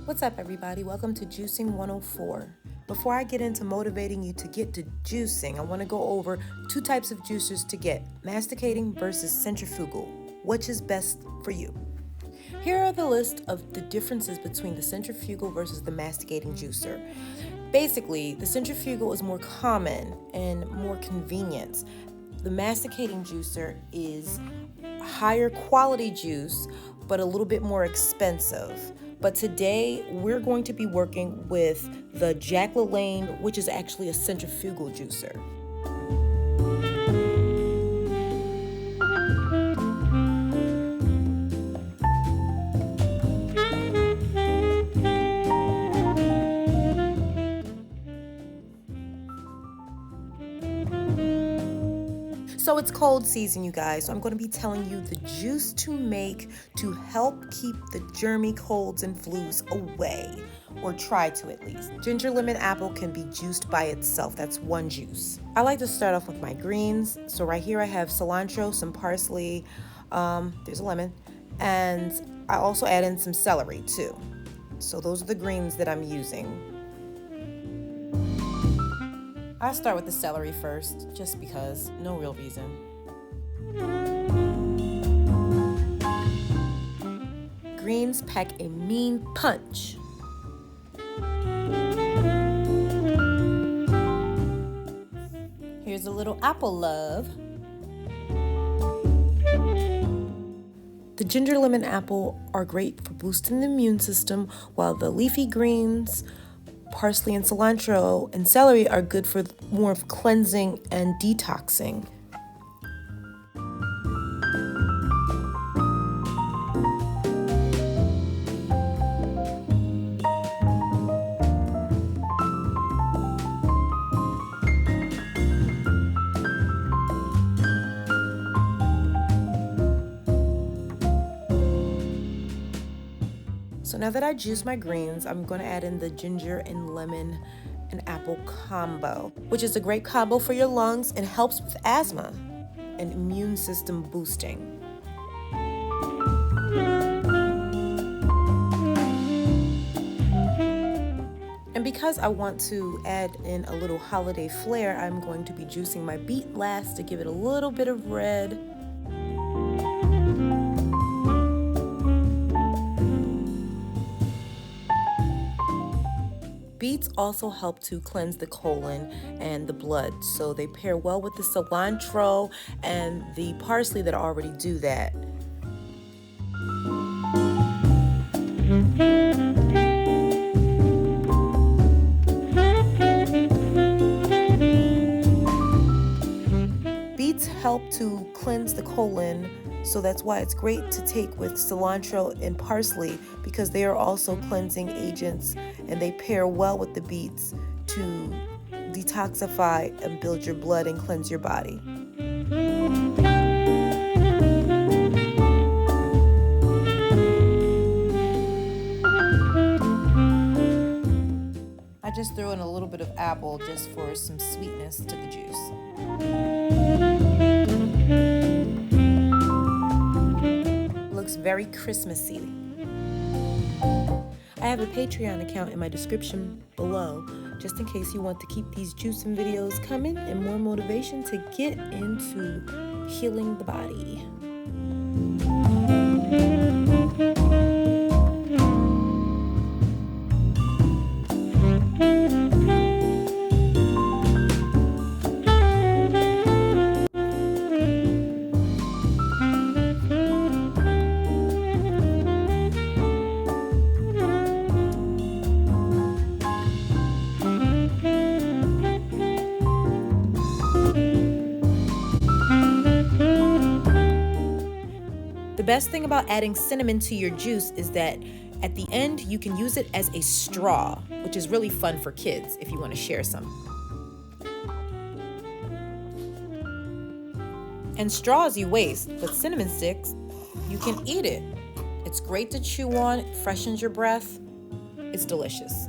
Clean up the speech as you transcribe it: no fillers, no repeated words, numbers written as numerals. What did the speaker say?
What's up, everybody? Welcome to Juicing 104. Before I get into motivating you to get to juicing, I want to go over two types of juicers to get: masticating versus centrifugal. Which is best for you? Here are the list of the differences between the centrifugal versus the masticating juicer. Basically, the centrifugal is more common and more convenient. The masticating juicer is higher quality juice, but a little bit more expensive. But today we're going to be working with the Jack LaLanne, which is actually a centrifugal juicer. So it's cold season, you guys, so I'm going to be telling you the juice to make to help keep the germy colds and flus away, or try to at least. Ginger lemon apple can be juiced by itself. That's one juice. I like to start off with my greens. So right here I have cilantro, some parsley, there's a lemon, and I also add in some celery too. So those are the greens that I'm using. I'll start with the celery first, just because, no real reason. Greens pack a mean punch. Here's a little apple love. The ginger lemon apple are great for boosting the immune system, while the leafy greens, parsley and cilantro and celery are good for more of cleansing and detoxing. So now that I juice my greens, I'm going to add in the ginger and lemon and apple combo, which is a great combo for your lungs and helps with asthma and immune system boosting. And because I want to add in a little holiday flair, I'm going to be juicing my beet last to give it a little bit of red. Beets also help to cleanse the colon and the blood, so they pair well with the cilantro and the parsley that already do that. Beets help to cleanse the colon, so that's why it's great to take with cilantro and parsley, because they are also cleansing agents and they pair well with the beets to detoxify and build your blood and cleanse your body. I just threw in a little bit of apple just for some sweetness to the juice. Looks very Christmassy. I have a Patreon account in my description below, just in case you want to keep these juicing videos coming and more motivation to get into healing the body. The best thing about adding cinnamon to your juice is that at the end you can use it as a straw, which is really fun for kids if you want to share some. And straws you waste, but cinnamon sticks, you can eat it. It's great to chew on, it freshens your breath. It's delicious.